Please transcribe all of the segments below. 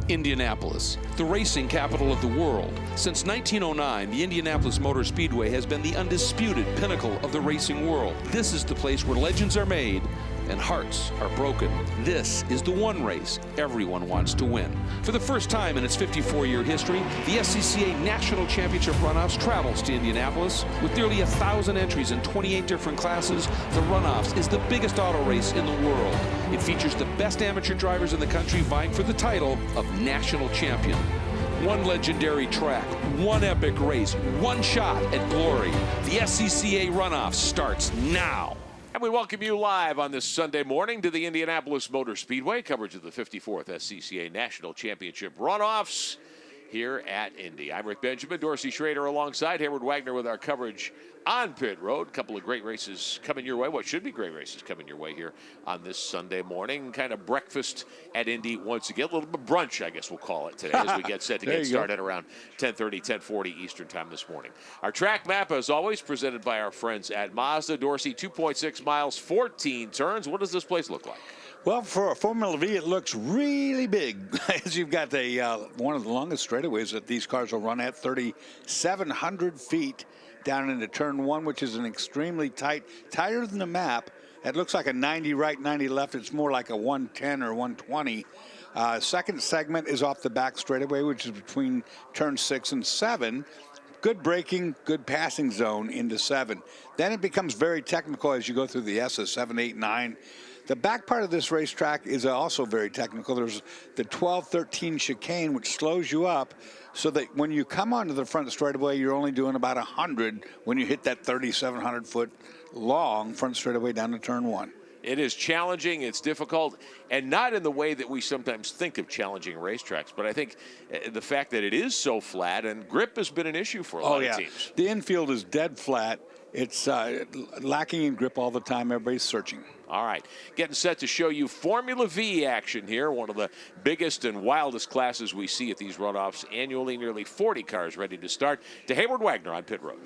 Indianapolis, the racing capital of the world. Since 1909, the Indianapolis Motor Speedway has been the undisputed pinnacle of the racing world. This is the place where legends are made and hearts are broken. This is the one race everyone wants to win. For the first time in its 54-year history, the SCCA National Championship Runoffs travels to Indianapolis. With nearly 1,000 entries in 28 different classes, the Runoffs is the biggest auto race in the world. It features the best amateur drivers in the country vying for the title of national champion. One legendary track, one epic race, one shot at glory. The SCCA Runoffs starts now. And we welcome you live on this Sunday morning to the Indianapolis Motor Speedway, coverage of the 54th SCCA National Championship Runoffs here at Indy. I'm Rick Benjamin, Dorsey Schrader alongside Hayward Wagner with our coverage on pit road. A couple of great races coming your way. What should be great races coming your way here on this Sunday morning. Kind of breakfast at Indy once again. A little bit of brunch, I guess we'll call it today, as we get set to get started around 10:30, 10:40 Eastern time this morning. Our track map, as always, presented by our friends at Mazda. Dorsey, 2.6 miles, 14 turns. What does this place look like? Well, for a Formula V, it looks really big, as you've got one of the longest straightaways that these cars will run at, 3,700 feet down into turn one, which is an extremely tighter than the map. It looks like a 90 right, 90 left. It's more like a 110 or 120. Second segment is off the back straightaway, which is between turn 6 and 7. Good braking, good passing zone into 7. Then it becomes very technical as you go through the S's, 7, 8, 9. The back part of this racetrack is also very technical. There's the 12-13 chicane, which slows you up so that when you come onto the front straightaway, you're only doing about 100 when you hit that 3,700-foot long front straightaway down to turn 1. It is challenging, it's difficult, and not in the way that we sometimes think of challenging racetracks, but I think the fact that it is so flat, and grip has been an issue for a lot of teams. The infield is dead flat. It's lacking in grip all the time. Everybody's searching. All right, getting set to show you Formula V action here, one of the biggest and wildest classes we see at these runoffs annually. Nearly 40 cars ready to start. To Hayward Wagner on pit road.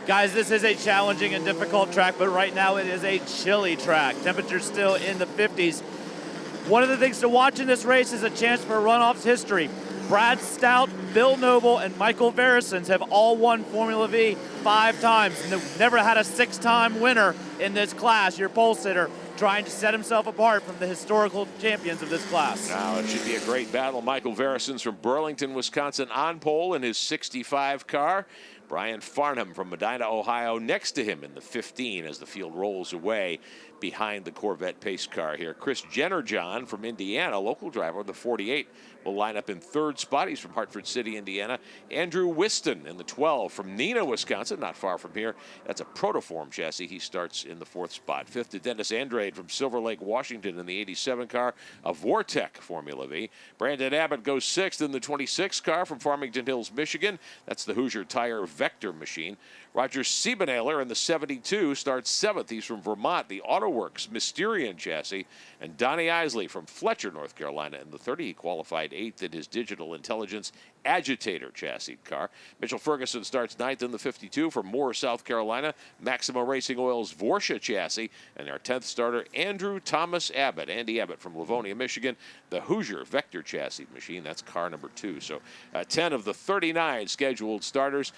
Guys, this is a challenging and difficult track, but right now it is a chilly track. Temperatures still in the 50s. One of the things to watch in this race is a chance for runoffs history. Brad Stout, Bill Noble, and Michael Verisons have all won Formula V 5 times. And they've never had a 6-time winner in this class. Your pole sitter trying to set himself apart from the historical champions of this class. Now, it should be a great battle. Michael Verisons from Burlington, Wisconsin on pole in his 65 car. Brian Farnham from Medina, Ohio, next to him in the 15 as the field rolls away behind the Corvette pace car here. Chris Jennerjohn from Indiana, local driver, the 48, will line up in third spot. He's from Hartford City, Indiana. Andrew Whiston in the 12 from Neenah, Wisconsin, not far from here. That's a Protoform chassis. He starts in the fourth spot. Fifth to Dennis Andrade from Silver Lake, Washington in the 87 car, a Vortec Formula V. Brandon Abbott goes sixth in the 26 car from Farmington Hills, Michigan. That's the Hoosier Tire Vector machine. Roger Siebenhaler in the 72 starts seventh. He's from Vermont, the AutoWorks Mysterian chassis. And Donnie Isley from Fletcher, North Carolina in the 30. He qualified eighth in his Digital Intelligence Agitator chassis car. Mitchell Ferguson starts ninth in the 52 from Moore, South Carolina. Maxima Racing Oil's Vorscha chassis. And our 10th starter, Andrew Thomas Abbott. Andy Abbott from Livonia, Michigan. The Hoosier Vector chassis machine. That's car number 2. So 10 of the 39 scheduled starters.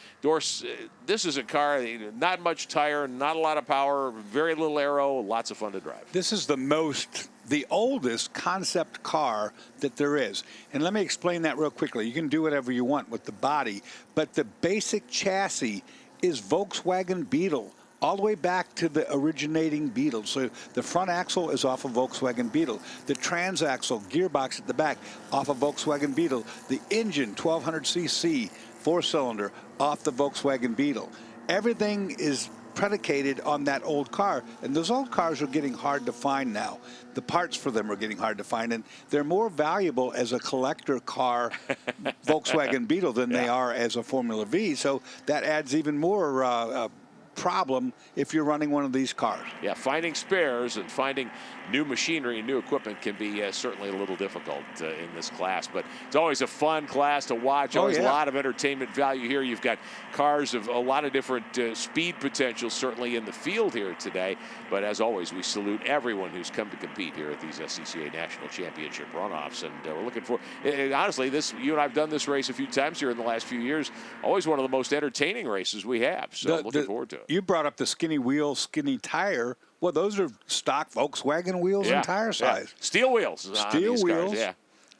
This is a car, not much tire, not a lot of power, very little aero, lots of fun to drive. This is the oldest concept car that there is. And let me explain that real quickly. You can do whatever you want with the body, but the basic chassis is Volkswagen Beetle, all the way back to the originating Beetle. So the front axle is off of Volkswagen Beetle. The transaxle gearbox at the back off of Volkswagen Beetle. The engine, 1200cc, 4-cylinder, off the Volkswagen Beetle. Everything is predicated on that old car, and those old cars are getting hard to find now. The parts for them are getting hard to find, and they're more valuable as a collector car Volkswagen Beetle than they are as a Formula V, so that adds even more problem if you're running one of these cars. Yeah, finding spares and finding new machinery and new equipment can be certainly a little difficult in this class. But it's always a fun class to watch. Always a lot of entertainment value here. You've got cars of a lot of different speed potential, certainly in the field here today. But as always, we salute everyone who's come to compete here at these SCCA National Championship runoffs. And we're looking for, honestly, you and I have done this race a few times here in the last few years. Always one of the most entertaining races we have. So looking forward to it. You brought up the skinny wheel, skinny tire. Well, those are stock Volkswagen wheels and tire size. Steel wheels. Steel wheels. Cars, yeah.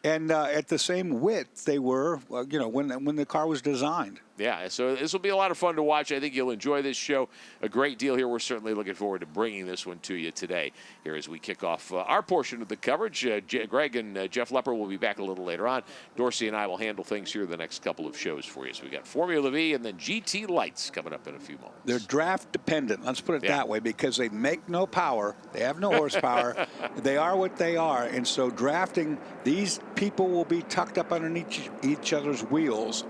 And at the same width they were, when the car was designed. Yeah, so this will be a lot of fun to watch. I think you'll enjoy this show a great deal here. We're certainly looking forward to bringing this one to you today here as we kick off our portion of the coverage. Greg and Jeff Lepper will be back a little later on. Dorsey and I will handle things here the next couple of shows for you. So we got Formula V and then GT Lights coming up in a few moments. They're draft dependent, let's put it that way, because they make no power. They have no horsepower. They are what they are. And so drafting, these people will be tucked up underneath each other's wheels.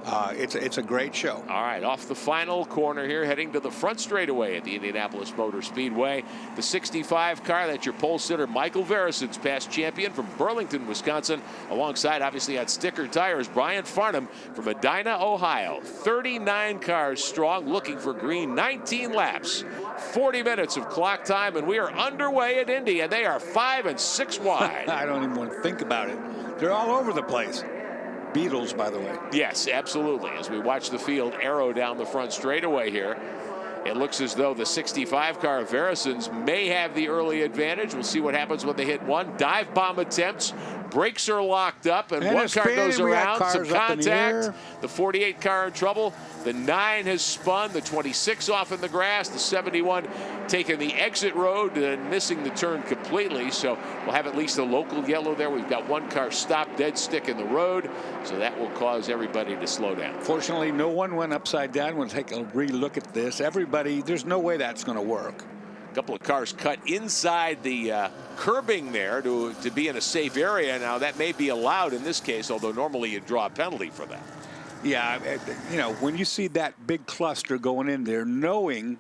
It's a great show. All right, off the final corner here, heading to the front straightaway at the Indianapolis Motor Speedway. The 65 car, that's your pole sitter, Michael Vereson's past champion from Burlington, Wisconsin. Alongside, obviously, on sticker tires, Brian Farnham from Medina, Ohio. 39 cars strong, looking for green, 19 laps, 40 minutes of clock time, and we are underway at Indy, and they are 5 and 6 wide. I don't even want to think about it. They're all over the place. Beatles, by the way. Yes, absolutely. As we watch the field arrow down the front straightaway here, it looks as though the 65 car of Vereson's may have the early advantage. We'll see what happens when they hit one. Dive bomb attempts. Brakes are locked up, and one car goes around. Some contact. The 48 car in trouble. The 9 has spun. The 26 off in the grass. The 71 taking the exit road and missing the turn completely. So we'll have at least a local yellow there. We've got one car stopped dead stick in the road. So that will cause everybody to slow down. Fortunately, no one went upside down. We'll take a re-look at this. Everybody, there's no way that's going to work. A couple of cars cut inside the curbing there to be in a safe area. Now, that may be allowed in this case, although normally you'd draw a penalty for that. Yeah, when you see that big cluster going in there, knowing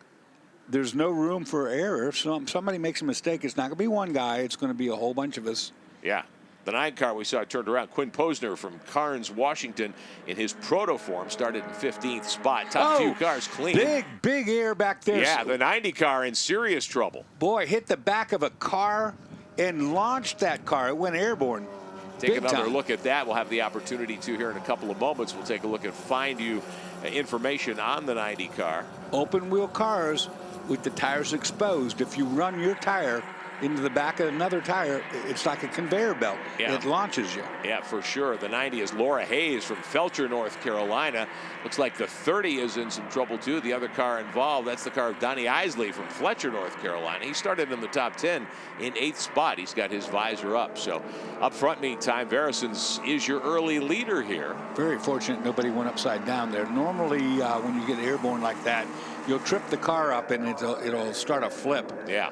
there's no room for error, if somebody makes a mistake, it's not going to be one guy, it's going to be a whole bunch of us. Yeah. The 9 car we saw turned around. Quinn Posner from Carnes, Washington, in his proto form, started in 15th spot. Top few cars clean. Big air back there. Yeah, the 90 car in serious trouble. Boy, hit the back of a car and launched that car. It went airborne. Take another look at that. We'll have the opportunity to here in a couple of moments. We'll take a look and find you information on the 90 car. Open wheel cars with the tires exposed. If you run your tire into the back of another tire, it's like a conveyor belt. Yeah. It launches you. Yeah, for sure. The 90 is Laura Hayes from Felcher, North Carolina. Looks like the 30 is in some trouble, too. The other car involved, that's the car of Donnie Isley from Fletcher, North Carolina. He started in the top 10 in 8th spot. He's got his visor up. So up front, meantime, Vereson's is your early leader here. Very fortunate nobody went upside down there. Normally, when you get airborne like that, you'll trip the car up and it'll start a flip. Yeah.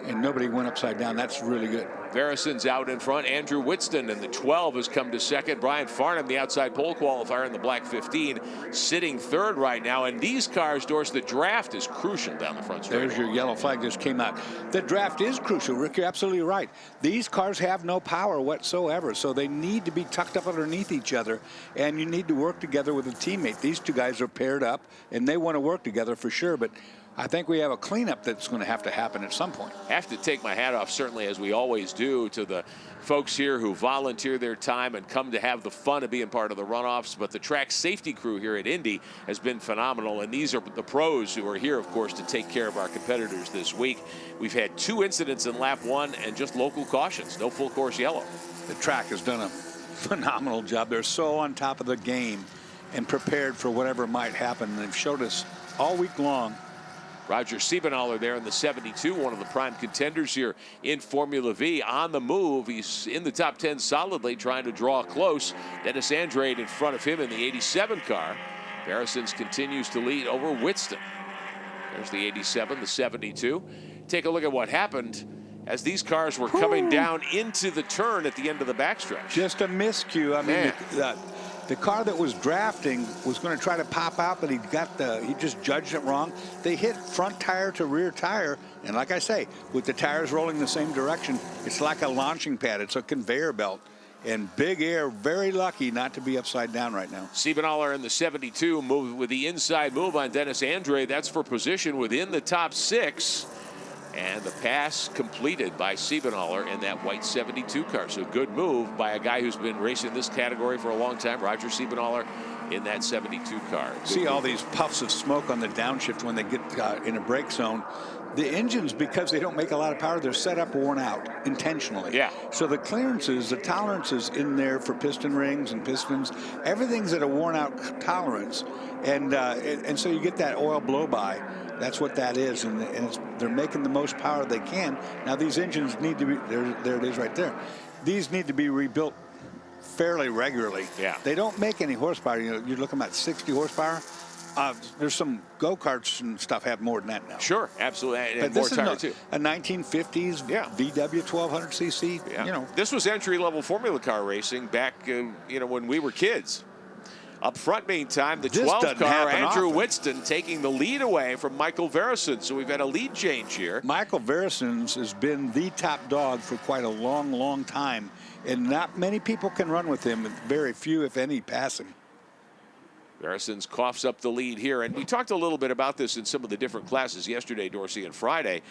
And nobody went upside down. That's really good. Vereson's out in front. Andrew Whitston in the 12 has come to second. Brian Farnham, the outside pole qualifier in the black 15, sitting third right now. And these cars, Doris, the draft is crucial down the front straight. There's your yellow flag just came out. The draft is crucial, Rick. You're absolutely right. These cars have no power whatsoever, so they need to be tucked up underneath each other, and you need to work together with a teammate. These two guys are paired up, and they want to work together for sure, but I think we have a cleanup that's going to have to happen at some point. I have to take my hat off, certainly, as we always do, to the folks here who volunteer their time and come to have the fun of being part of the runoffs. But the track safety crew here at Indy has been phenomenal. And these are the pros who are here, of course, to take care of our competitors this week. We've had 2 incidents in lap 1 and just local cautions. No full course yellow. The track has done a phenomenal job. They're so on top of the game and prepared for whatever might happen. They've showed us all week long. Roger Siebenaller there in the 72, one of the prime contenders here in Formula V. On the move, he's in the top 10 solidly, trying to draw close. Dennis Andrade in front of him in the 87 car. Vereson's continues to lead over Whitston. There's the 87, the 72. Take a look at what happened as these cars were coming down into the turn at the end of the backstretch. Just a miscue. I mean, The car that was drafting was going to try to pop out, but he just judged it wrong. They hit front tire to rear tire, and like I say, with the tires rolling the same direction, it's like a launching pad. It's a conveyor belt. And Big Air, very lucky not to be upside down right now. Siebenthaler in the 72 move with the inside move on Dennis Andre. That's for position within the top 6. And the pass completed by Siebenthaler in that white 72 car. So good move by a guy who's been racing this category for a long time, Roger Siebenthaler, in that 72 car. See all these puffs of smoke on the downshift when they get in a brake zone. The engines, because they don't make a lot of power, they're set up worn out intentionally. Yeah. So the clearances, the tolerances in there for piston rings and pistons, everything's at a worn out tolerance. And so you get that oil blow by. That's what that is, and they're making the most power they can. Now these engines need to be, there it is right there. These need to be rebuilt fairly regularly. Yeah. They don't make any horsepower. You know, you're looking at 60 horsepower. There's some go-karts and stuff have more than that now. Sure, absolutely, and but more this tire is too. A 1950s VW 1200cc. Yeah. You know, this was entry-level Formula car racing back, when we were kids. Up front, meantime, the 12 car, Andrew Whitston taking the lead away from Michael Verison. So we've had a lead change here. Michael Verison's has been the top dog for quite a long, long time, and not many people can run with him. Very few, if any, pass him. Verison's coughs up the lead here, and we talked a little bit about this in some of the different classes yesterday, Dorsey, and Friday.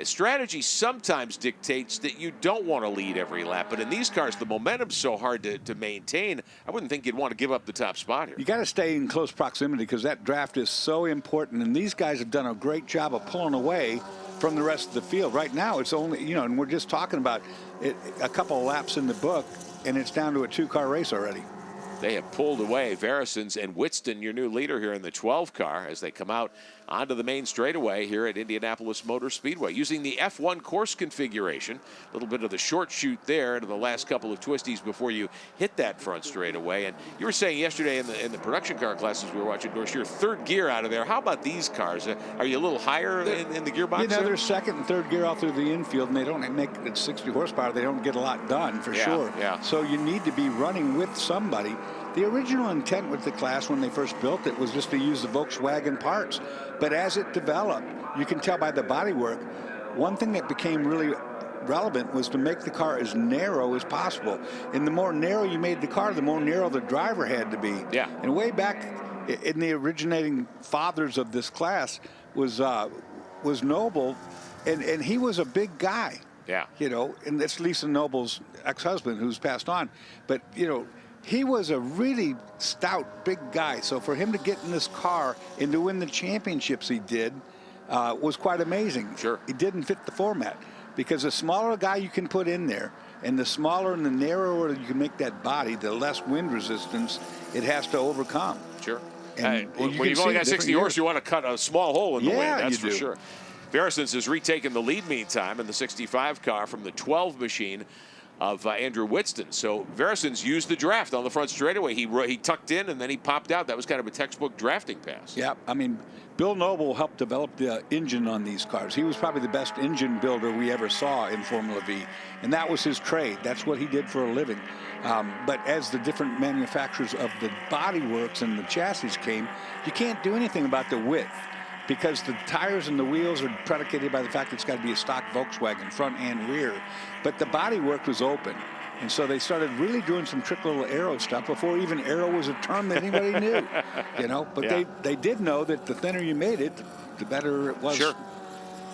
Strategy sometimes dictates that you don't want to lead every lap, but in these cars, the momentum's so hard to maintain, I wouldn't think you'd want to give up the top spot here. You got to stay in close proximity because that draft is so important, and these guys have done a great job of pulling away from the rest of the field. Right now, it's only, and we're just talking about it, a couple of laps in the book, and it's down to a 2-car race already. They have pulled away. Verison's and Whitston, your new leader here in the 12 car, as they come out onto the main straightaway here at Indianapolis Motor Speedway using the F1 course configuration. A little bit of the short shoot there to the last couple of twisties before you hit that front straightaway. And you were saying yesterday in the production car classes we were watching, Dorsey, your third gear out of there. How about these cars? Are you a little higher in the gearbox? They're second and third gear all through the infield, and they don't make it 60 horsepower. They don't get a lot done for sure. Yeah. So you need to be running with somebody. The original intent with the class when they first built it was just to use the Volkswagen parts. But as it developed, you can tell by the bodywork, one thing that became really relevant was to make the car as narrow as possible. And the more narrow you made the car, the more narrow the driver had to be. Yeah. And way back in the originating fathers of this class was Noble, and he was a big guy. Yeah. And it's Lisa Noble's ex-husband who's passed on. But, he was a really stout, big guy. So for him to get in this car and to win the championships he did was quite amazing. Sure. He didn't fit the format because the smaller a guy you can put in there and the smaller and the narrower you can make that body, the less wind resistance it has to overcome. Sure. And when you've only got 60 horse, you want to cut a small hole in the wind, that's for sure. Verison's has retaken the lead meantime in the 65 car from the 12 machine of Andrew Whitston. So Verison's used the draft on the front straightaway. He tucked in and then he popped out. That was kind of a textbook drafting pass. Yeah, I mean, Bill Noble helped develop the engine on these cars. He was probably the best engine builder we ever saw in Formula V, and that was his trade. That's what he did for a living. But as the different manufacturers of the bodyworks and the chassis came, you can't do anything about the width, because the tires and the wheels are predicated by the fact that it's got to be a stock Volkswagen front and rear. But the bodywork was open. And so they started really doing some trick little aero stuff before even aero was a term that anybody knew. But they did know that the thinner you made it, the better it was. Sure.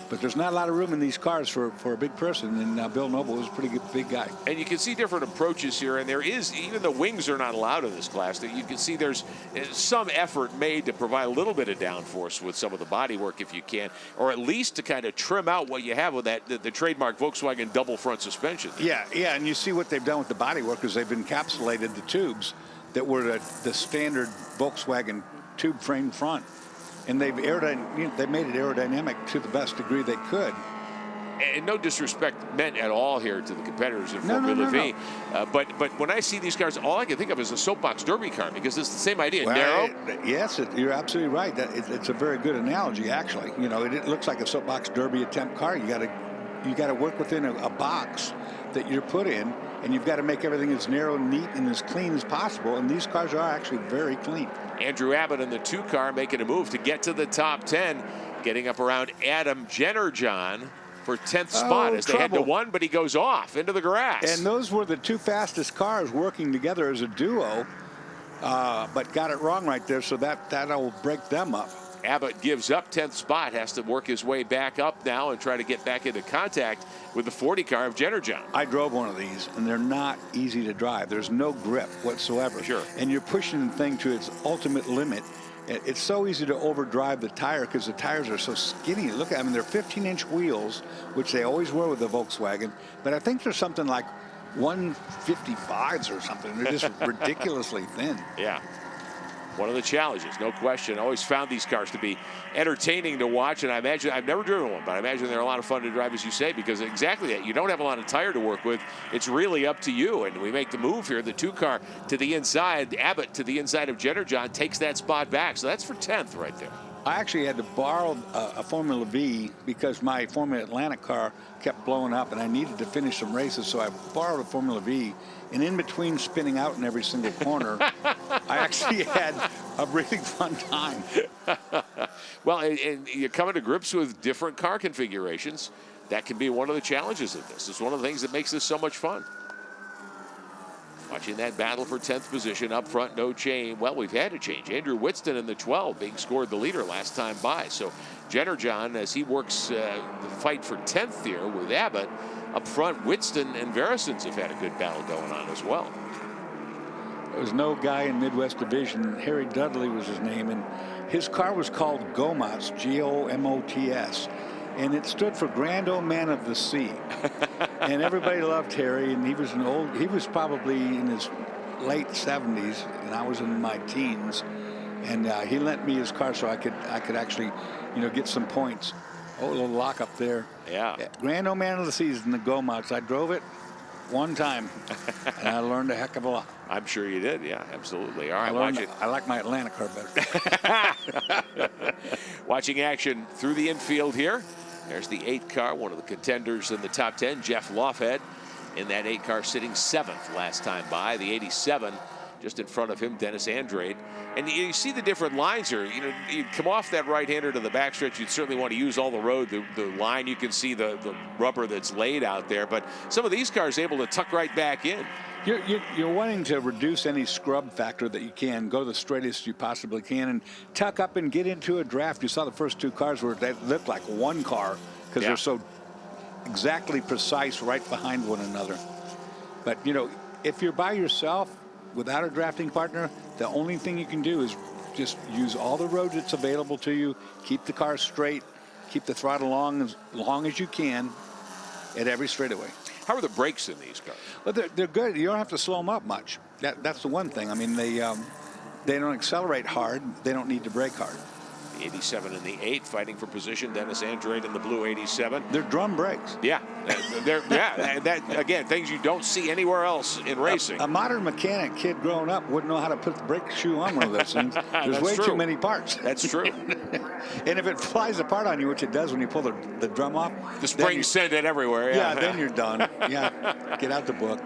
But there's not a lot of room in these cars for a big person, and Bill Noble was a pretty good big guy. And you can see different approaches here, and there is, even the wings are not allowed in this class, you can see there's some effort made to provide a little bit of downforce with some of the bodywork if you can, or at least to kind of trim out what you have with that the trademark Volkswagen double front suspension. Yeah, and you see what they've done with the bodywork is they've encapsulated the tubes that were the standard Volkswagen tube frame front. And they've made it aerodynamic to the best degree they could. And no disrespect meant at all here to the competitors in Formula V. But when I see these cars, all I can think of is a soapbox derby car, because it's the same idea. Well, narrow. Yes, you're absolutely right. It's a very good analogy, actually. It looks like a soapbox derby attempt car. You got to you got to work within a box that you're put in, and you've got to make everything as narrow, neat, and as clean as possible. And these cars are actually very clean. Andrew Abbott in the 2 car making a move to get to the top 10, getting up around Adam Jennerjohn for 10th spot as they head to 1, but he goes off into the grass. And those were the 2 fastest cars working together as a duo, but got it wrong right there, so that'll break them up. Abbott gives up 10th spot, has to work his way back up now and try to get back into contact with the 40 car of Jennerjohn. I drove one of these, and they're not easy to drive. There's no grip whatsoever. Sure. And you're pushing the thing to its ultimate limit. It's so easy to overdrive the tire because the tires are so skinny. Look at them. They're 15-inch wheels, which they always were with the Volkswagen. But I think there's something like 155s or something. They're just ridiculously thin. Yeah. One of the challenges, no question. I always found these cars to be entertaining to watch, and I imagine, I've never driven one, but I imagine they're a lot of fun to drive, as you say, because exactly that. You don't have a lot of tire to work with. It's really up to you, and we make the move here. The 2 car to the inside, Abbott to the inside of Jennerjohn takes that spot back, so that's for 10th right there. I actually had to borrow a Formula V because my Formula Atlanta car kept blowing up, and I needed to finish some races, so I borrowed a Formula V. And in between spinning out in every single corner, I actually had a really fun time. Well, and you're coming to grips with different car configurations. That can be one of the challenges of this. It's one of the things that makes this so much fun. Watching that battle for 10th position up front, no change. Well, we've had to change. Andrew Whitston in the 12 being scored the leader last time by. So Jennerjohn, as he works the fight for 10th here with Abbott, up front, Whitston and Verisons have had a good battle going on as well. There was no guy in Midwest Division. Harry Dudley was his name, and his car was called GOMOTS, G-O-M-O-T-S. And it stood for Grand Old Man of the Sea. And everybody loved Harry, and he was probably in his late 70s, and I was in my teens. And he lent me his car so I could actually, get some points. Oh, a little lock up there. Yeah. Grand Old Man of the Sea is in the GOMOTS. I drove it one time, and I learned a heck of a lot. I'm sure you did. Yeah, absolutely. All right, I like my Atlanta car better. Watching action through the infield here. There's the 8 car, one of the contenders in the top 10, Jeff Lofhead, in that 8 car sitting 7th last time by. The 87 just in front of him, Dennis Andrade. And you see the different lines here. You come off that right-hander to the backstretch, you'd certainly want to use all the road. The line, you can see the rubber that's laid out there. But some of these cars able to tuck right back in. You're wanting to reduce any scrub factor that you can, go the straightest you possibly can, and tuck up and get into a draft. You saw the first 2 cars where they looked like one car because they're so exactly precise right behind one another. But, if you're by yourself without a drafting partner, the only thing you can do is just use all the road that's available to you, keep the car straight, keep the throttle as long as you can at every straightaway. How are the brakes in these cars? Well, they're good. You don't have to slow them up much. That's the one thing. I mean, they don't accelerate hard. They don't need to brake hard. The 87 and the 8 fighting for position. Dennis Andrade in the blue 87. They're drum brakes. Yeah, that again, things you don't see anywhere else in racing. A modern mechanic kid growing up wouldn't know how to put the brake shoe on one of those things. There's way too many parts. That's true. And if it flies apart on you, which it does when you pull the drum off, the springs send it everywhere. Yeah, then you're done. Yeah, get out the book.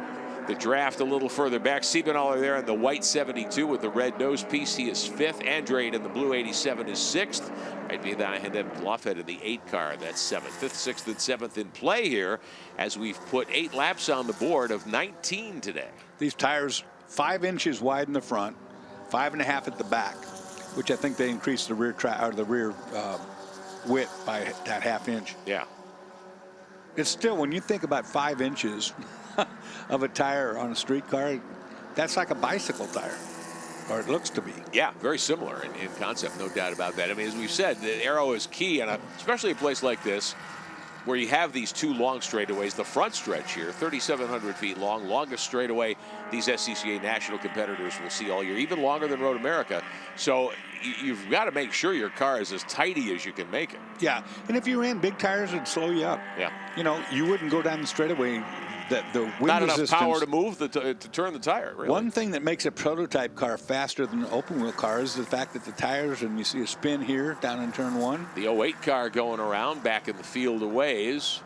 The draft a little further back. Siebenthaler there in the white 72 with the red nose piece. He is 5th. Andrade in the blue 87 is 6th. Right behind them, Lofhead in the 8 car. That's 7th. 5th, 6th, and 7th in play here as we've put 8 laps on the board of 19 today. These tires 5 inches wide in the front, 5.5 at the back, which I think they increased the rear width by that ½ inch. Yeah. It's still, when you think about 5 inches of a tire on a street car, that's like a bicycle tire, or it looks to be. Yeah, very similar in concept, no doubt about that. I mean, as we've said, the aero is key, and especially a place like this where you have these 2 long straightaways. The front stretch here, 3,700 feet long, longest straightaway these SCCA national competitors will see all year, even longer than Road America. So you've got to make sure your car is as tidy as you can make it. Yeah, and if you ran big tires, it'd slow you up. Yeah. You wouldn't go down the straightaway. The wind not enough resistance, power to move to turn the tire, really. One thing that makes a prototype car faster than an open wheel car is the fact that the tires, and you see a spin here down in turn 1. The 08 car going around back in the field a ways.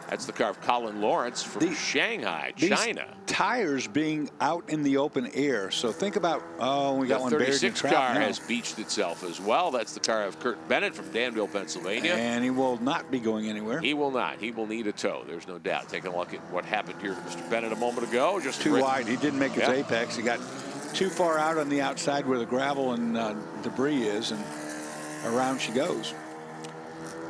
That's the car of Colin Lawrence from Shanghai, China. Tires being out in the open air. So think about, we got one buried in 36 trap car now. has beached itself as well. That's the car of Kurt Bennett from Danville, Pennsylvania. And he will not be going anywhere. He will not. He will need a tow. There's no doubt. Take a look at what happened here to Mr. Bennett a moment ago. Just too wide. He didn't make his Yeah. apex. He got too far out on the outside where the gravel and debris is, and around she goes.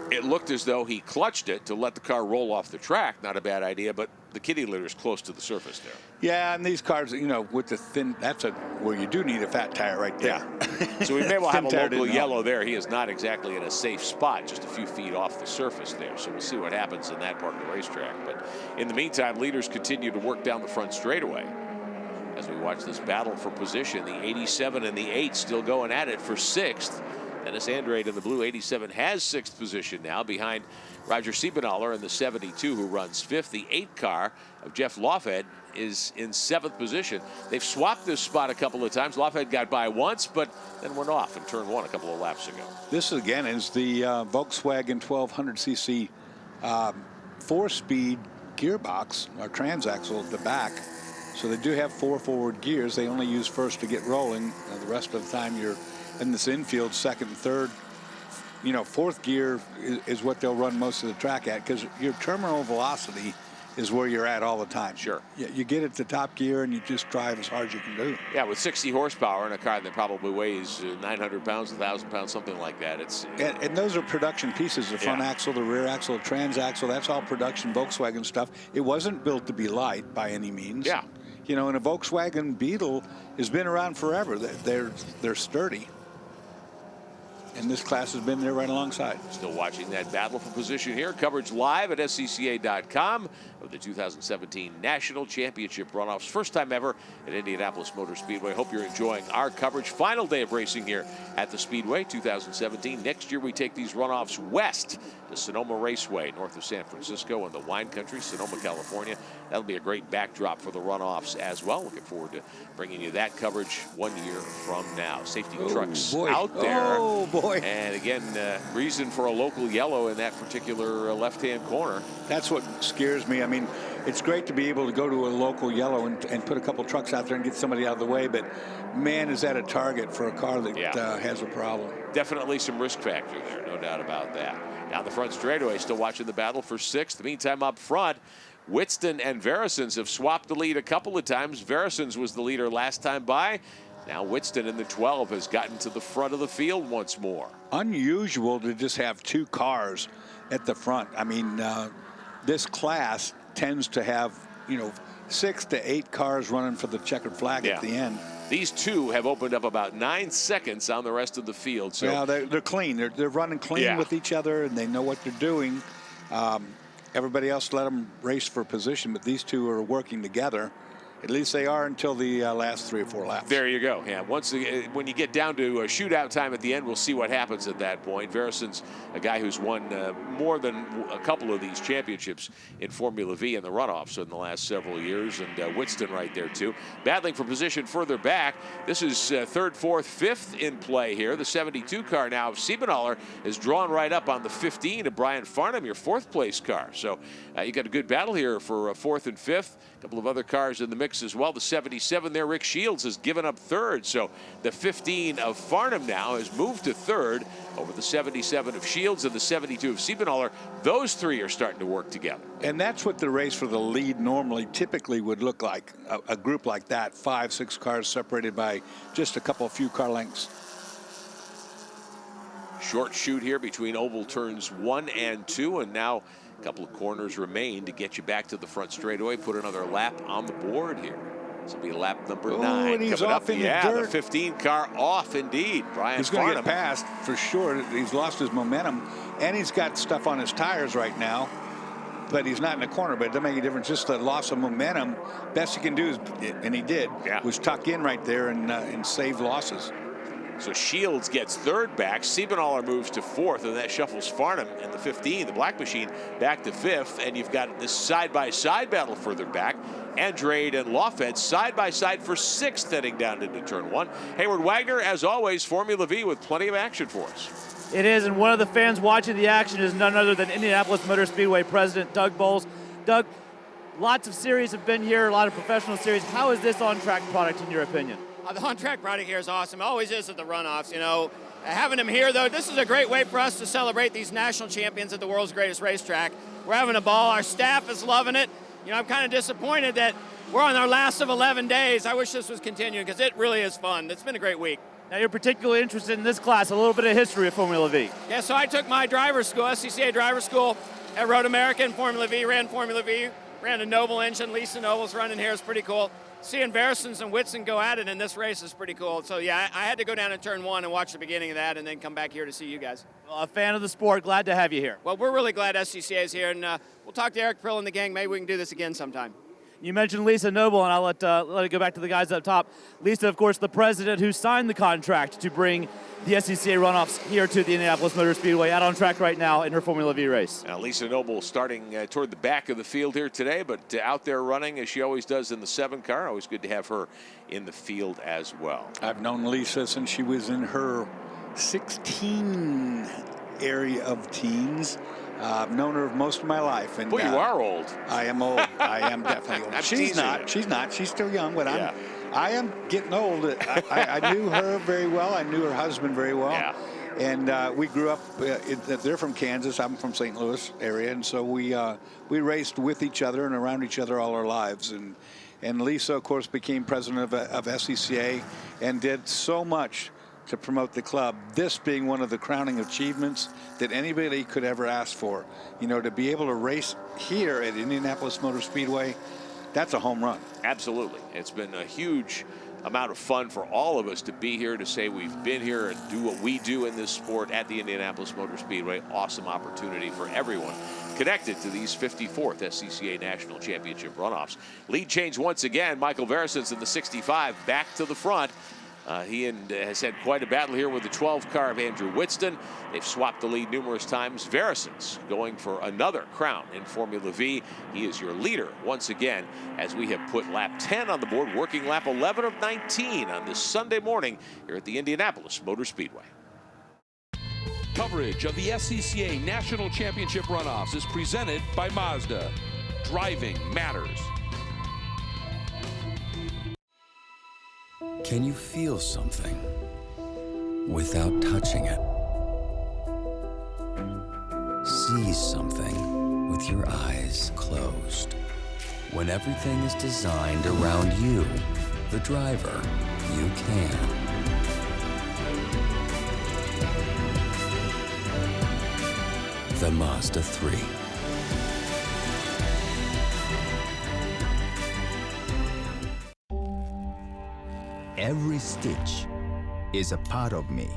It looked as though he clutched it to let the car roll off the track. Not a bad idea, but the kitty litter is close to the surface there. Yeah, and these cars, you know, with the thin, that's where you do need a fat tire right there. Yeah. So we may well have a Thin tire local didn't yellow there. He is not exactly in a safe spot, just a few feet off the surface there. So we'll see what happens in that part of the racetrack. But in the meantime, leaders continue to work down the front straightaway. As we watch this battle for position, the 87 and the 8 still going at it for 6th. Dennis Andrade in the blue 87 has 6th position now behind Roger Siebenaller in the 72 who runs 5th. The 8 car of Jeff Lofhead is in 7th position. They've swapped this spot a couple of times. Lofhead got by once, but then went off in turn 1 a couple of laps ago. This again is the Volkswagen 1200cc 4-speed gearbox or transaxle at the back. So they do have 4 forward gears. They only use first to get rolling. The rest of the time you're in this infield, second and third. You know, 4th gear is what they'll run most of the track at because your terminal velocity is where you're at all the time. Sure. You get it to top gear and you just drive as hard as you can do. Yeah, with 60 horsepower in a car that probably weighs 900 pounds, 1,000 pounds, something like that. And those are production pieces, the front axle, the rear axle, the transaxle. That's all production Volkswagen stuff. It wasn't built to be light by any means. Yeah. You know, and a Volkswagen Beetle has been around forever. They're sturdy. And this class has been there right alongside. Still watching that battle for position here. Coverage live at SCCA.com of the 2017 National Championship Runoffs. First time ever at Indianapolis Motor Speedway. Hope you're enjoying our coverage. Final day of racing here at the Speedway 2017. Next year we take these runoffs west to Sonoma Raceway, north of San Francisco in the wine country, Sonoma, California. That'll be a great backdrop for the runoffs as well. Looking forward to bringing you that coverage 1 year from now. Safety trucks out there. Oh, boy. And again, reason for a local yellow in that particular left-hand corner. That's what scares me. I mean, it's great to be able to go to a local yellow and put a couple trucks out there and get somebody out of the way, but man, is that a target for a car that has a problem. Definitely some risk factor there, no doubt about that. Down the front straightaway, still watching the battle for 6th. Meantime, up front, Whitston and Verisons have swapped the lead a couple of times. Verisons was the leader last time by. Now Whitston in the 12 has gotten to the front of the field once more. Unusual to just have 2 cars at the front. I mean, this class tends to have, 6 to 8 cars running for the checkered flag at the end. These 2 have opened up about 9 seconds on the rest of the field. So yeah, they're clean. They're running clean with each other, and they know what they're doing. Everybody else let them race for position, but these 2 are working together. At least they are until the last 3 or 4 laps. There you go. Yeah, when you get down to a shootout time at the end, we'll see what happens at that point. Verison's a guy who's won more than a couple of these championships in Formula V in the runoffs in the last several years, and Whitston right there too. Battling for position further back. This is 3rd, 4th, 5th in play here. The 72 car now of Siebenaller is drawn right up on the 15 of Brian Farnham, your 4th place car. So you got a good battle here for 4th and 5th. A couple of other cars in the mix as well. The 77 there, Rick Shields, has given up 3rd. So the 15 of Farnham now has moved to 3rd over the 77 of Shields and the 72 of Siebenaller. Those 3 are starting to work together. And that's what the race for the lead typically would look like. A group like that, 5, 6 cars separated by just a few car lengths. Short shoot here between oval turns 1 and 2, and now a couple of corners remain to get you back to the front straightaway. Put another lap on the board here. This will be lap number 9. And he's coming off up. in the dirt. The 15 car off indeed. Brian He's going to Farnham. get past for sure. He's lost his momentum, and he's got stuff on his tires right now. But he's not in the corner, but it doesn't make a difference. Just the loss of momentum. Best he can do is, and he did, was tuck in right there and save losses. So Shields gets 3rd back. Siebenaller moves to 4th, and that shuffles Farnham and the 15, the black machine, back to 5th. And you've got this side-by-side battle further back. Andrade and Lawfed side by side for 6th heading down into turn 1. Hayward Wagner, as always, Formula V with plenty of action for us. It is, and one of the fans watching the action is none other than Indianapolis Motor Speedway President Doug Bowles. Doug, lots of series have been here, a lot of professional series. How is this on-track product in your opinion? The on-track product here is awesome. It always is at the runoffs, you know. Having them here, though, this is a great way for us to celebrate these national champions at the world's greatest racetrack. We're having a ball. Our staff is loving it. You know, I'm kind of disappointed that we're on our last of 11 days. I wish this was continuing because it really is fun. It's been a great week. Now, you're particularly interested in this class, a little bit of history of Formula V. Yeah, so I took my driver's school, SCCA driver's school at Road America in Formula V, ran a Noble engine. Lisa Noble's running here is pretty cool. Seeing Veressens and Whitson go at it in this race is pretty cool. So, yeah, I had to go down in turn 1 and watch the beginning of that and then come back here to see you guys. Well, a fan of the sport, glad to have you here. Well, we're really glad SCCA is here, and we'll talk to Eric Prill and the gang. Maybe we can do this again sometime. You mentioned Lisa Noble, and I'll let it go back to the guys up top. Lisa, of course, the president who signed the contract to bring the SCCA runoffs here to the Indianapolis Motor Speedway, out on track right now in her Formula V race. Now, Lisa Noble starting toward the back of the field here today, but out there running as she always does in the 7 car. Always good to have her in the field as well. I've known Lisa since she was in her 16 area of teens. I've known her most of my life. And boy, you are old. I am old. I am definitely old. She's not. She's not. She's still young, but yeah. I am getting old. I knew her very well. I knew her husband very well. Yeah. And we grew up, they're from Kansas, I'm from St. Louis area, and so we raced with each other and around each other all our lives. And Lisa, of course, became president of SCCA and did so much to promote the club, this being one of the crowning achievements that anybody could ever ask for. You know, to be able to race here at Indianapolis Motor Speedway, that's a home run. Absolutely. It's been a huge amount of fun for all of us to be here, to say we've been here and do what we do in this sport at the Indianapolis Motor Speedway. Awesome opportunity for everyone connected to these 54th SCCA National Championship runoffs. Lead change once again. Michael Veressens in the 65 back to the front. He has had quite a battle here with the 12 car of Andrew Whitston. They've swapped the lead numerous times. Veressens going for another crown in Formula V. He is your leader once again, as we have put lap 10 on the board, working lap 11 of 19 on this Sunday morning here at the Indianapolis Motor Speedway. Coverage of the SCCA National Championship runoffs is presented by Mazda. Driving matters. Can you feel something without touching it? See something with your eyes closed. When everything is designed around you, the driver, you can. The Mazda 3. Every stitch is a part of me.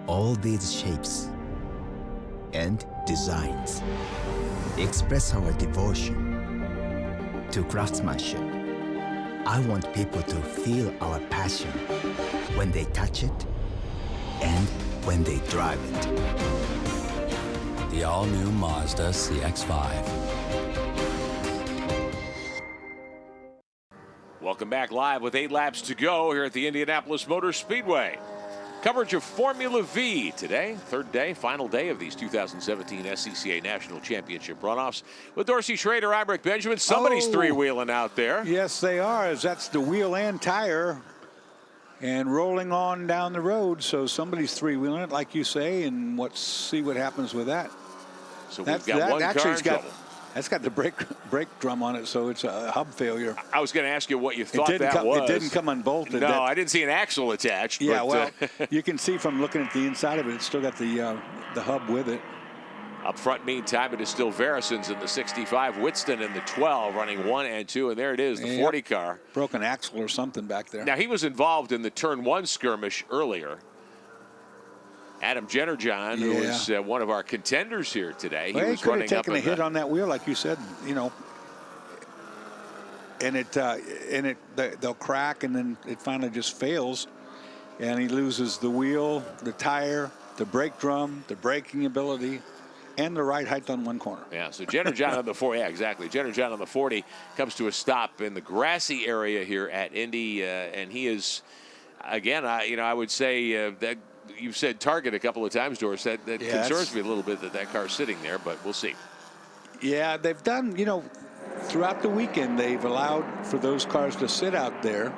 All these shapes and designs express our devotion to craftsmanship. I want people to feel our passion when they touch it and when they drive it. The all-new Mazda CX-5. Welcome back live with 8 laps to go here at the Indianapolis Motor Speedway. Coverage of Formula V today, third day, final day of these 2017 SCCA National Championship runoffs. With Dorsey Schrader, I'm Rick Benjamin. Somebody's three-wheeling out there. Yes, they are, as that's the wheel and tire and rolling on down the road. So somebody's three-wheeling it, like you say, and let's see what happens with that. So we've got one car in trouble. That's got the brake drum on it, so it's a hub failure. I was going to ask you what you thought that was. It didn't come unbolted. No, I didn't see an axle attached. Yeah, but, well, you can see from looking at the inside of it, it's still got the hub with it. Up front, meantime, it is still Veressens in the 65, Whitston in the 12, running 1 and 2, and there it is, the 40 car. Broken axle or something back there. Now, he was involved in the turn 1 skirmish earlier. Adam Jennerjohn, who is one of our contenders here today. Well, he was could running have up taken a hit on that wheel, like you said, you know. And they'll crack, and then it finally just fails, and he loses the wheel, the tire, the brake drum, the braking ability. and the right height on one corner. Yeah, so Jenner John on the 40. Yeah, exactly. Jenner John on the 40 comes to a stop in the grassy area here at Indy, and he is, again, I would say that you've said target a couple of times, Doris. That concerns me a little bit that car's sitting there, but we'll see. Yeah, they've done, throughout the weekend, they've allowed for those cars to sit out there,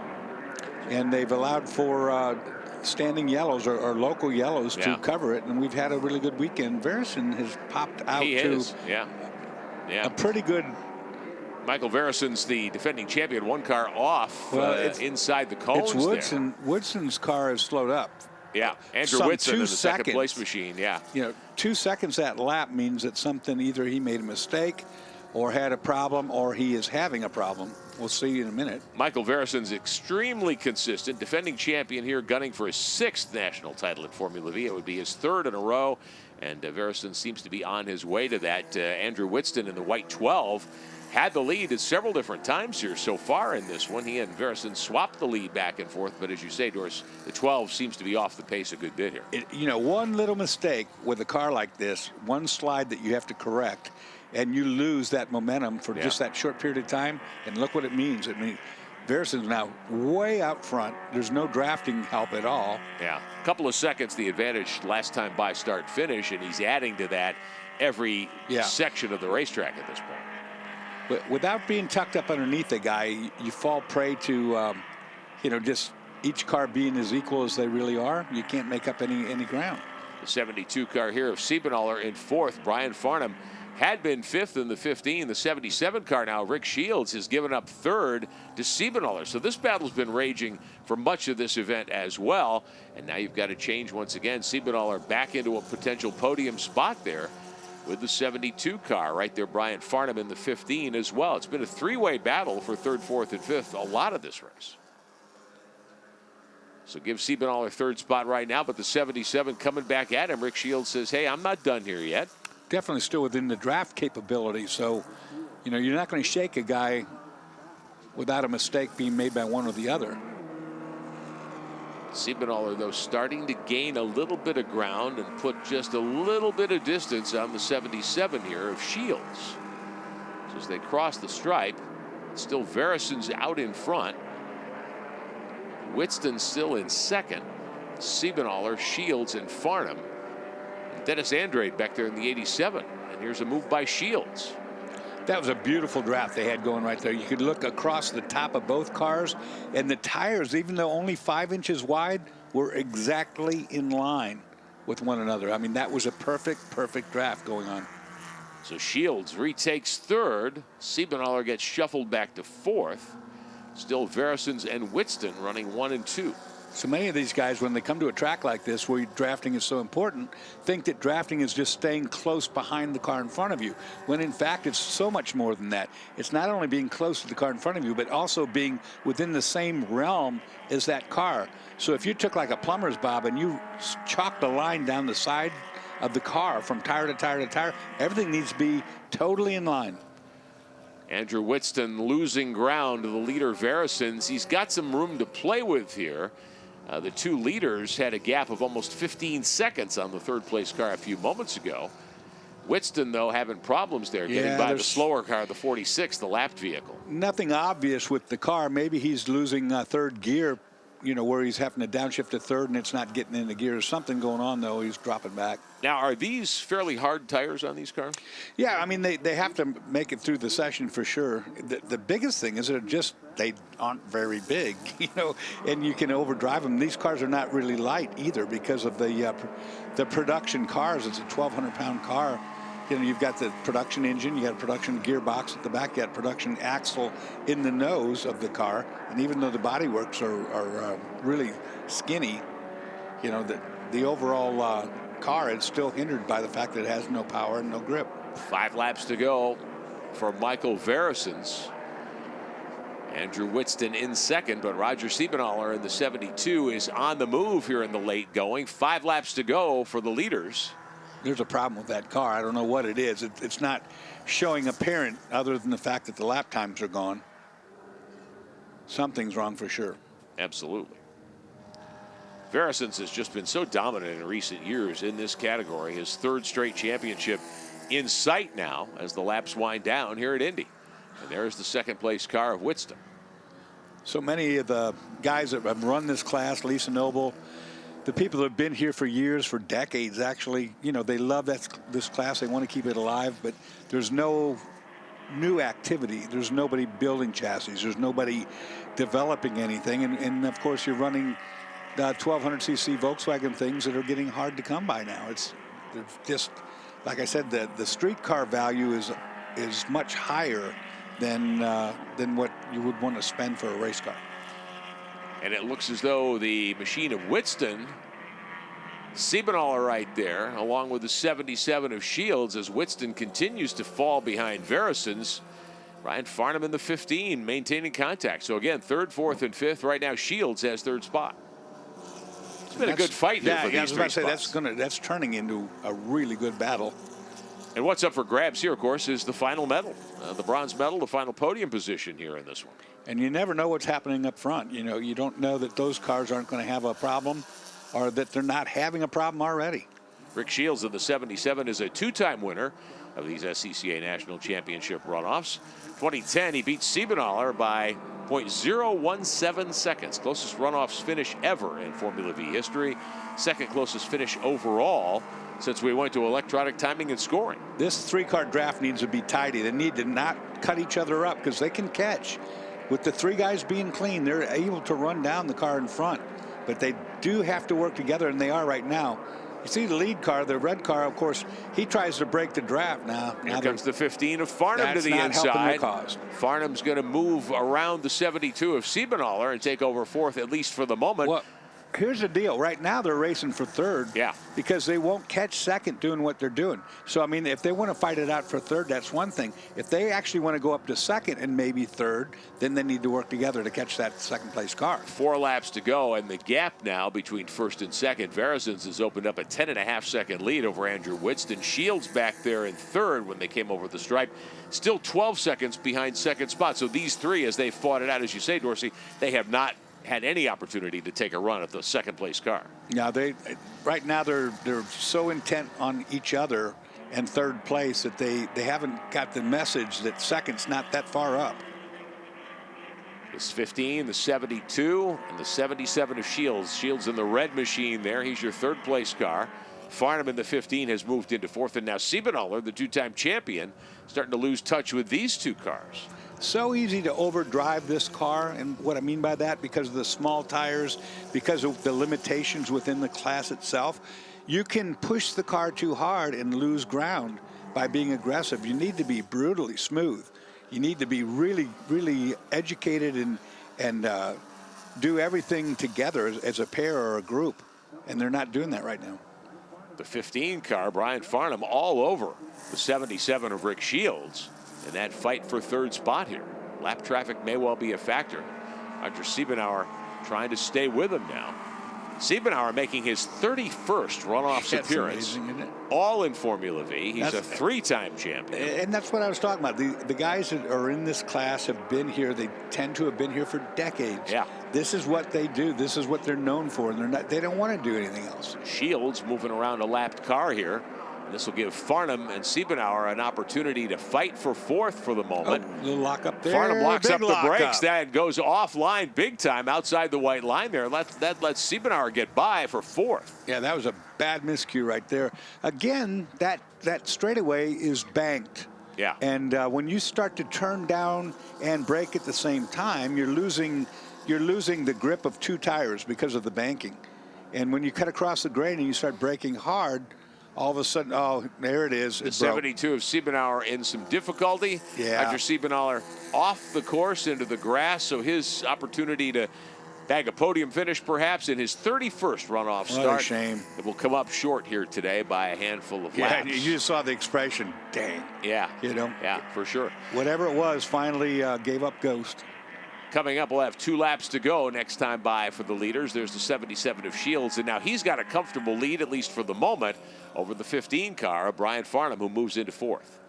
and they've allowed for standing yellows or local yellows to cover it, and we've had a really good weekend. Verison has popped out a pretty good. Michael Verison's the defending champion, one car off inside the cones. It's Woodson. Woodson's car has slowed up. Yeah, Andrew Whitson in the second place machine. 2 seconds that lap means that something, either he made a mistake or had a problem or he is having a problem. We'll see in a minute. Michael Verison's extremely consistent, defending champion here, gunning for his 6th national title in Formula V. It would be his 3rd in a row, and Verison seems to be on his way to that. Andrew Whitson in the white 12 had the lead at several different times here so far in this one. He and Verison swapped the lead back and forth, but as you say, Doris, the 12 seems to be off the pace a good bit here. One little mistake with a car like this, one slide that you have to correct, and you lose that momentum for just that short period of time, and look what it means. Verison's now way out front. There's no drafting help at all. Yeah, a couple of seconds the advantage last time by start finish, and he's adding to that every section of the racetrack at this point. But without being tucked up underneath a guy, you fall prey to, just each car being as equal as they really are. You can't make up any ground. The 72 car here of Siebenthaler in 4th. Brian Farnham had been 5th in the 15. The 77 car now, Rick Shields, has given up 3rd to Siebenthaler. So this battle's been raging for much of this event as well. And now you've got to change once again. Siebenthaler back into a potential podium spot there with the 72 car. Right there, Brian Farnham in the 15 as well. It's been a 3-way battle for 3rd, 4th, and 5th a lot of this race. So give Siebenthaler 3rd spot right now, but the 77 coming back at him. Rick Shields says, hey, I'm not done here yet. Definitely still within the draft capability. So, you're not going to shake a guy without a mistake being made by one or the other. Siebenthaler, though, starting to gain a little bit of ground and put just a little bit of distance on the 77 here of Shields. So as they cross the stripe, still Verison's out in front. Whitston still in 2nd. Siebenthaler, Shields, and Farnham. And Dennis Andrade back there in the 87. And here's a move by Shields. That was a beautiful draft they had going right there. You could look across the top of both cars, and the tires, even though only 5 inches wide, were exactly in line with one another. That was a perfect draft going on. So Shields retakes 3rd. Siebenthaler gets shuffled back to 4th. Still Verison's and Whitston running 1 and 2. So many of these guys, when they come to a track like this where drafting is so important, think that drafting is just staying close behind the car in front of you, when in fact it's so much more than that. It's not only being close to the car in front of you, but also being within the same realm as that car. So if you took like a plumber's bob and you chalked a line down the side of the car from tire to tire to tire, everything needs to be totally in line. Andrew Whitston losing ground to the leader Verison's. He's got some room to play with here. The two leaders had a gap of almost 15 seconds on the 3rd place car a few moments ago. Whitston, though, having problems there, getting by the slower car, the 46, the lapped vehicle. Nothing obvious with the car. Maybe he's losing 3rd gear, where he's having to downshift to 3rd and it's not getting in the gear. There's something going on, though. He's dropping back. Now, are these fairly hard tires on these cars? Yeah, they have to make it through the session for sure. The biggest thing is they aren't very big, and you can overdrive them. These cars are not really light either because of the production cars. It's a 1,200-pound car. You've got the production engine, you got a production gearbox at the back, you got a production axle in the nose of the car, and even though the bodyworks are really skinny, the overall car is still hindered by the fact that it has no power and no grip. 5 laps to go for Michael Verison's. Andrew Whitston in 2nd, but Roger Siebenthaler in the 72 is on the move here in the late going. 5 laps to go for the leaders. There's a problem with that car. I don't know what it is. It's not showing apparent other than the fact that the lap times are gone. Something's wrong for sure. Absolutely. Verison's has just been so dominant in recent years in this category. His third straight championship in sight now as the laps wind down here at Indy. And there's the second place car of Whitson. So many of the guys that have run this class, Lisa Noble, the people that have been here for years, for decades, actually, you know, they love this class. They want to keep it alive, but there's no new activity. There's nobody building chassis. There's nobody developing anything. And of course, you're running 1200cc Volkswagen things that are getting hard to come by now. It's just, like I said, the street car value is much higher than what you would want to spend for a race car. And it looks as though the machine of Whitson, Siebenaller right there, along with the 77 of Shields, as Whitson continues to fall behind Verison's. Brian Farnham in the 15, maintaining contact. So again, third, fourth, and fifth. Right now, Shields has third spot. It's been a good fight here for these three spots. That's turning into a really good battle. And what's up for grabs here, of course, is the final medal, the bronze medal, the final podium position here in this one. And you never know what's happening up front. You know, you don't know that those cars aren't going to have a problem, or that they're not having a problem already. Rick Shields of the 77 is a two-time winner of these SCCA National Championship runoffs. 2010, he beat Siebenaller by 0.017 seconds. Closest runoffs finish ever in Formula V history. Second closest finish overall since we went to electronic timing and scoring. This three-car draft needs to be tidy. They need to not cut each other up because they can catch. With the three guys being clean, they're able to run down the car in front. But they do have to work together, and they are right now. You see the lead car, the red car, of course, he tries to break the draft now. Here comes the 15 of Farnham to the inside. Farnham's going to move around the 72 of Siebenaller and take over fourth, at least for the moment. Well, here's the deal. Right now, they're racing for third. Yeah. Because they won't catch second doing what they're doing. So, I mean, if they want to fight it out for third, that's one thing. If they actually want to go up to second and maybe third, then they need to work together to catch that second place car. 4 laps to go, and the gap now between first and second. Verison's has opened up a 10.5-second lead over Andrew Whitson. Shields back there in third when they came over the stripe. Still 12 seconds behind second spot. So these three, as they fought it out, as you say, Dorsey, they have not had any opportunity to take a run at the second place car. Yeah, right now they're so intent on each other and third place that they haven't got the message that second's not that far up. This 15, the 72, and the 77 of Shields. Shields in the red machine there. He's your third place car. Farnham in the 15 has moved into fourth, and now Siebenaller, the two-time champion, starting to lose touch with these two cars. So easy to overdrive this car, and what I mean by that, because of the small tires, because of the limitations within the class itself, you can push the car too hard and lose ground by being aggressive. You need to be brutally smooth. You need to be really, really educated and do everything together as a pair or a group, and they're not doing that right now. The 15 car, Brian Farnham, all over the 77 of Rick Shields in that fight for third spot here. Lap traffic may well be a factor. Roger Siebenauer trying to stay with him now. Siebenauer making his 31st runoffs appearance, amazing, isn't it? all in Formula V. He's a three-time champion. And that's what I was talking about. The guys that are in this class have been here. They tend to have been here for decades. Yeah. This is what they do. This is what they're known for. And they don't want to do anything else. Shields moving around a lapped car here. This will give Farnham and Siebenauer an opportunity to fight for fourth for the moment. Oh, little lock up there. Farnham locks up the brakes. Up. That goes offline big time outside the white line there. That lets Siebenauer get by for fourth. Yeah, that was a bad miscue right there. Again, that straightaway is banked. Yeah. And when you start to turn down and brake at the same time, you're losing the grip of two tires because of the banking. And when you cut across the grain and you start braking hard, all of a sudden, oh, there it is. The 72 of Siebenauer in some difficulty. Yeah. Roger Siebenauer off the course into the grass, so his opportunity to bag a podium finish perhaps in his 31st runoff start. What a shame. It will come up short here today by a handful of laps. Yeah, you just saw the expression, dang. Yeah. You know? Yeah, for sure. Whatever it was, finally gave up ghost. Coming up, we'll have 2 laps to go next time by for the leaders. There's the 77 of Shields, and now he's got a comfortable lead, at least for the moment, over the 15 car of Brian Farnham, who moves into fourth.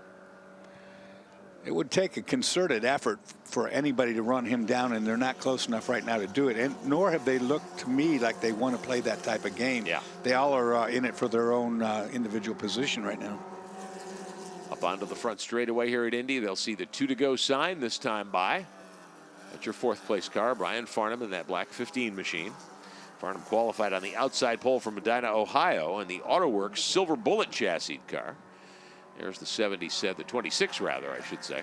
It would take a concerted effort for anybody to run him down, and they're not close enough right now to do it. And nor have they looked to me like they want to play that type of game. Yeah. They all are in it for their own individual position right now. Up onto the front straightaway here at Indy. They'll see the 2 to go sign this time by. That's your 4th place car, Brian Farnham, in that black 15 machine. Farnham qualified on the outside pole from Medina, Ohio, in the AutoWorks Silver Bullet chassis car. There's the 26 rather, I should say.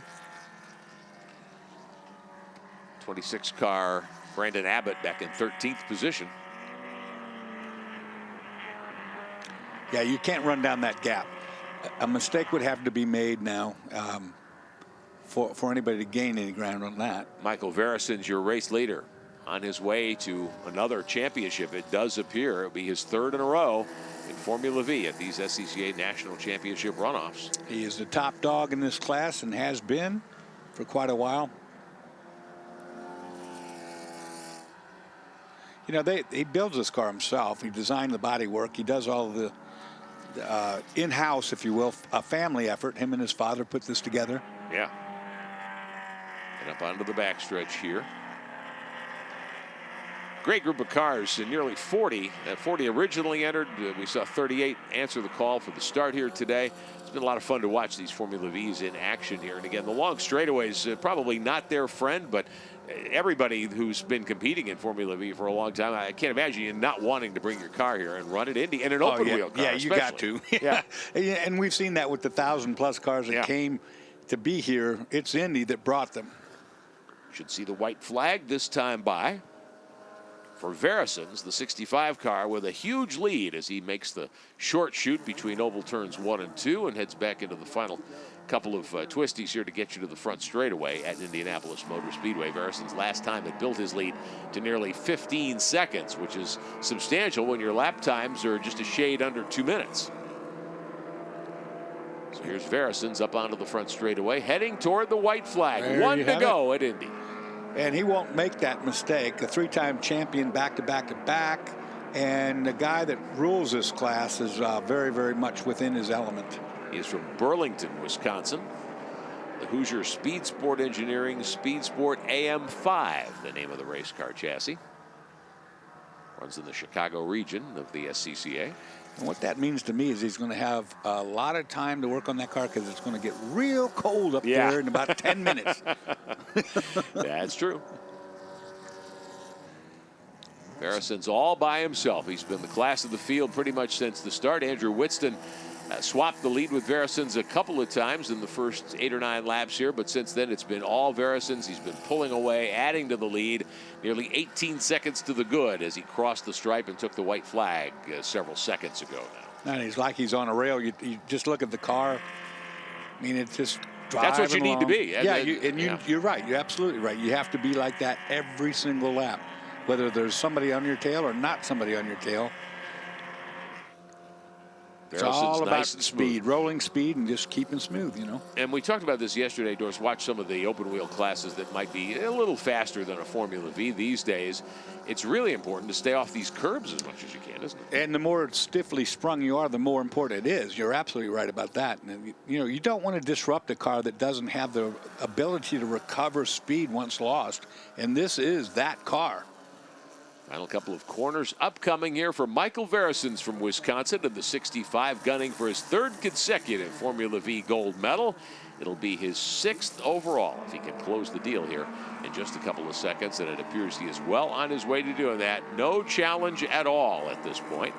26 car, Brandon Abbott back in 13th position. Yeah, you can't run down that gap. A mistake would have to be made now for anybody to gain any ground on that. Michael Vereson's your race leader, on his way to another championship. It does appear it'll be his 3rd in a row in Formula V at these SCCA National Championship runoffs. He is the top dog in this class and has been for quite a while. You know, he builds this car himself. He designed the body work. He does all of the in-house, if you will, a family effort. Him and his father put this together. Yeah. And up onto the backstretch here. Great group of cars, and nearly 40. 40 originally entered. We saw 38 answer the call for the start here today. It's been a lot of fun to watch these Formula Vs in action here. And again, the long straightaways, probably not their friend, but everybody who's been competing in Formula V for a long time, I can't imagine you not wanting to bring your car here and run it Indy in an open wheel car. Yeah, you got to. Yeah. And we've seen that with the 1,000+ cars that came to be here. It's Indy that brought them. Should see the white flag this time by for Vereson's, the 65 car, with a huge lead as he makes the short shoot between oval turns 1 and 2 and heads back into the final couple of twisties here to get you to the front straightaway at Indianapolis Motor Speedway. Vereson's last time had built his lead to nearly 15 seconds, which is substantial when your lap times are just a shade under 2 minutes. So here's Vereson's up onto the front straightaway, heading toward the white flag. There 1 to go at Indy. And he won't make that mistake. A 3-time champion back-to-back-to-back. And the guy that rules this class is very, very much within his element. He is from Burlington, Wisconsin. The Hoosier Speed Sport Engineering Speed Sport AM5, the name of the race car chassis. Runs in the Chicago region of the SCCA. And what that means to me is he's going to have a lot of time to work on that car because it's going to get real cold up there in about 10 minutes. That's true. Vereson's all by himself. He's been the class of the field pretty much since the start. Andrew Whitston swapped the lead with Vereson's a couple of times in the first 8 or 9 laps here, but since then it's been all Vereson's. He's been pulling away, adding to the lead, nearly 18 seconds to the good as he crossed the stripe and took the white flag several seconds ago now. And he's like he's on a rail. You just look at the car. I mean, it's just driving That's what you along. need to be. Yeah, you're right. You're absolutely right. You have to be like that every single lap, whether there's somebody on your tail or not somebody on your tail. It's all about speed, rolling speed, and just keeping smooth, you know. And we talked about this yesterday, Doris. Watch some of the open wheel classes that might be a little faster than a Formula V these days. It's really important to stay off these curbs as much as you can, isn't it? And the more stiffly sprung you are, the more important it is. You're absolutely right about that. And, you know, you don't want to disrupt a car that doesn't have the ability to recover speed once lost. And this is that car. Final couple of corners upcoming here for Michael Vereson's from Wisconsin in the 65, gunning for his 3rd consecutive Formula V gold medal. It'll be his 6th overall if he can close the deal here in just a couple of seconds, and it appears he is well on his way to doing that. No challenge at all at this point.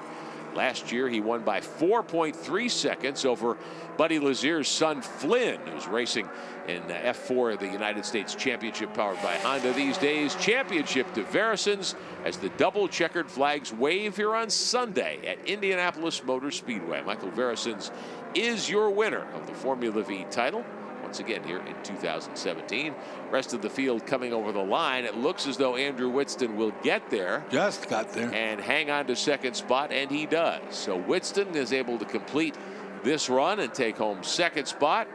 Last year, he won by 4.3 seconds over Buddy Lazier's son, Flynn, who's racing in F4 of the United States Championship powered by Honda these days. Championship to Vereson's as the double checkered flags wave here on Sunday at Indianapolis Motor Speedway. Michael Vereson's is your winner of the Formula V title. Once again here in 2017. Rest of the field coming over the line. It looks as though Andrew Whitston will get there. Just got there. And hang on to 2nd spot, and he does. So Whitston is able to complete this run and take home 2nd spot.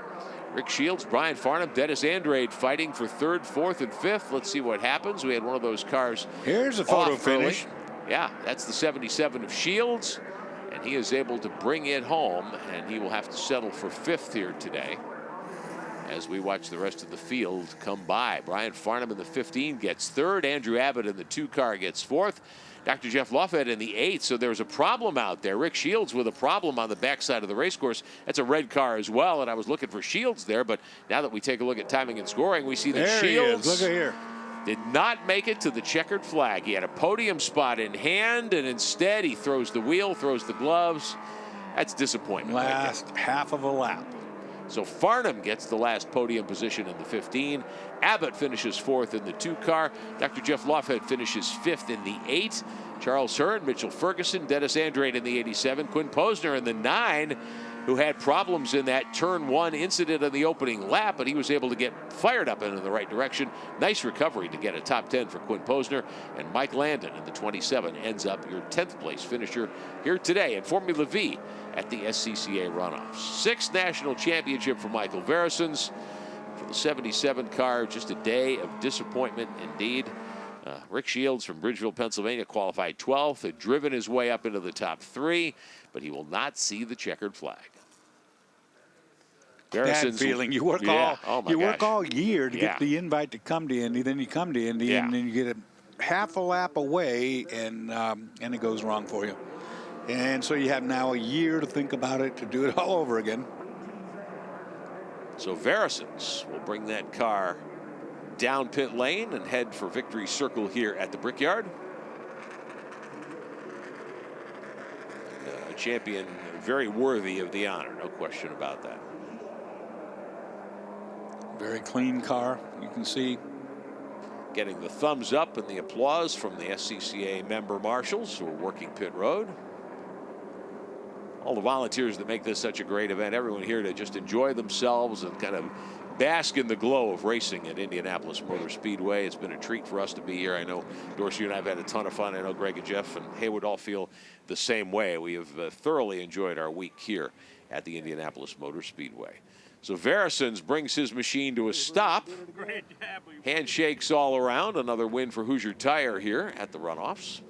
Rick Shields, Brian Farnham, Dennis Andrade fighting for 3rd, 4th, and 5th. Let's see what happens. We had one of those cars. Here's a photo finish. Yeah, that's the 77 of Shields, and he is able to bring it home, and he will have to settle for 5th here today. as we watch the rest of the field come by. Brian Farnham in the 15 gets third. Andrew Abbott in the 2 car gets fourth. Dr. Jeff Lofhead in the 8. So there's a problem out there. Rick Shields with a problem on the backside of the race course. That's a red car as well, and I was looking for Shields there, but now that we take a look at timing and scoring, we see that there Shields he is. Look at here. Did not make it to the checkered flag. He had a podium spot in hand, and instead he throws the wheel, throws the gloves. That's disappointment. Last half of a lap. So Farnham gets the last podium position in the 15. Abbott finishes 4th in the 2 car. Dr. Jeff Lofhead finishes 5th in the 8. Charles Hearn, Mitchell Ferguson, Dennis Andrade in the 87. Quinn Posner in the 9, who had problems in that turn 1 incident in the opening lap, but he was able to get fired up and in the right direction. Nice recovery to get a top 10 for Quinn Posner. And Mike Landon in the 27 ends up your 10th place finisher here today in Formula V at the SCCA Runoffs. 6th national championship for Michael Veresons. For the 77 car, just a day of disappointment indeed. Rick Shields from Bridgeville, Pennsylvania, qualified 12th, had driven his way up into the top 3, but he will not see the checkered flag. Bad feeling. You work work all year to get the invite to come to Indy, then you come to Indy, and then you get a half a lap away, and it goes wrong for you. And so you have now a year to think about it, to do it all over again. So Veresons will bring that car down pit lane and head for victory circle here at the Brickyard. A champion very worthy of the honor, no question about that. Very clean car, you can see. Getting the thumbs up and the applause from the SCCA member marshals who are working pit road. All the volunteers that make this such a great event, everyone here to just enjoy themselves and kind of bask in the glow of racing at Indianapolis Motor Speedway. It's been a treat for us to be here. I know Dorsey and I have had a ton of fun. I know Greg and Jeff and Haywood all feel the same way. We have thoroughly enjoyed our week here at the Indianapolis Motor Speedway. So Veresons brings his machine to a stop. Handshakes all around. Another win for Hoosier Tire here at the Runoffs.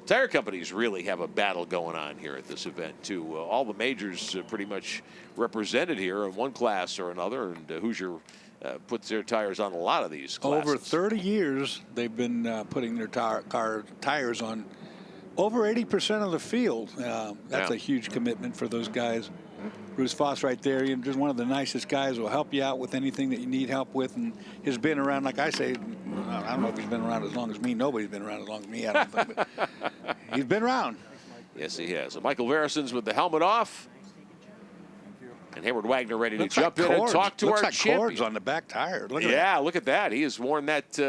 Tire companies really have a battle going on here at this event, too. All the majors pretty much represented here in one class or another, and Hoosier puts their tires on a lot of these classes. Over 30 years, they've been putting their tires on over 80% of the field. That's a huge commitment for those guys. Bruce Foss right there, just one of the nicest guys, will help you out with anything that you need help with, and has been around, like I say, I don't know if he's been around as long as me. Nobody's been around as long as me, I don't think, but he's been around. Yes, he has. So Michael Veresons with the helmet off. And Hayward Wagner ready to jump in and talk to our champion. Cords on the back tire. Look at that. Look at that. He has worn that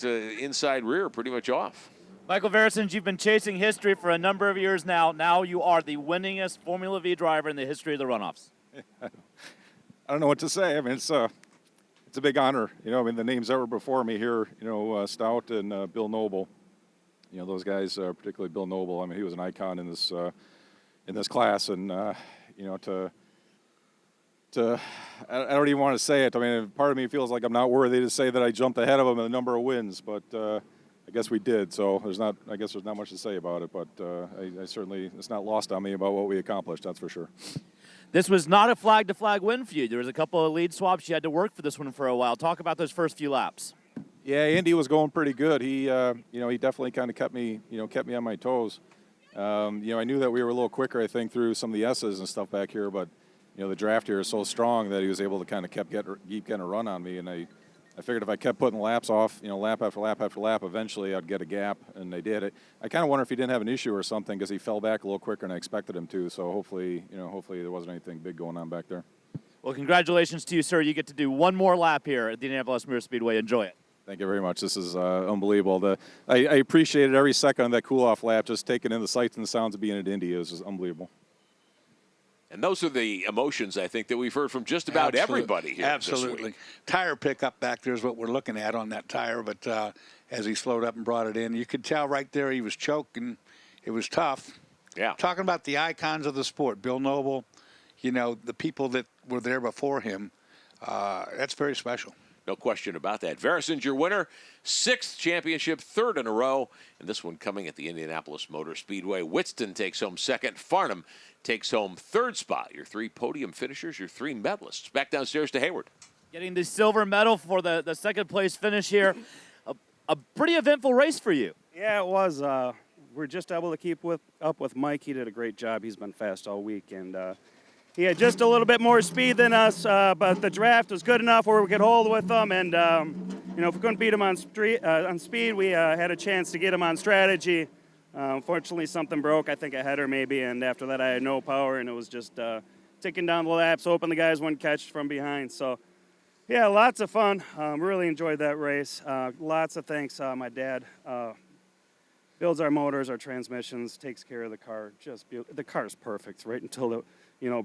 inside rear pretty much off. Michael Veresons, you've been chasing history for a number of years now. Now you are the winningest Formula V driver in the history of the Runoffs. I don't know what to say. I mean, it's a big honor. You know, I mean, the names that were before me here, you know, Stout and Bill Noble. You know, those guys, particularly Bill Noble. I mean, he was an icon in this class, and you know, I don't even want to say it. I mean, part of me feels like I'm not worthy to say that I jumped ahead of him in the number of wins, but I guess we did. So I guess there's not much to say about it, but I certainly, it's not lost on me about what we accomplished. That's for sure. This was not a flag-to-flag win for you. There was a couple of lead swaps. You had to work for this one for a while. Talk about those first few laps. Yeah, Indy was going pretty good. He, you know, he definitely kind of kept me on my toes. You know, I knew that we were a little quicker, I think, through some of the S's and stuff back here, but you know, the draft here is so strong that he was able to kind of keep getting a run on me, and I figured if I kept putting laps off, you know, lap after lap after lap, eventually I'd get a gap, and they did it. I kind of wonder if he didn't have an issue or something, because he fell back a little quicker than I expected him to. So hopefully there wasn't anything big going on back there. Well, congratulations to you, sir. You get to do one more lap here at the Indianapolis Motor Speedway. Enjoy it. Thank you very much. This is unbelievable. I appreciated every second of that cool-off lap, just taking in the sights and the sounds of being at Indy. It was just unbelievable. And those are the emotions, I think, that we've heard from just about everybody here Absolutely. this week. Tire pickup back there is what we're looking at on that tire, but as he slowed up and brought it in, you could tell right there he was choking. It was tough. Yeah. Talking about the icons of the sport, Bill Noble, you know, the people that were there before him, that's very special. No question about that. Verison's your winner, 6th championship, 3rd in a row, and this one coming at the Indianapolis Motor Speedway. Whitston takes home 2nd. Farnham takes home 3rd spot. Your 3 podium finishers, your 3 medalists. Back downstairs to Hayward. Getting the silver medal for the 2nd place finish here. A pretty eventful race for you. Yeah, it was. We're just able to keep up with Mike. He did a great job. He's been fast all week, and he had just a little bit more speed than us, but the draft was good enough where we could hold with him. And if we couldn't beat him on speed, we had a chance to get him on strategy. Unfortunately, something broke. I think a header maybe, and after that, I had no power, and it was just ticking down the laps, hoping the guys wouldn't catch from behind. So, yeah, lots of fun. Really enjoyed that race. Lots of thanks. My dad builds our motors, our transmissions, takes care of the car. The car's perfect right until it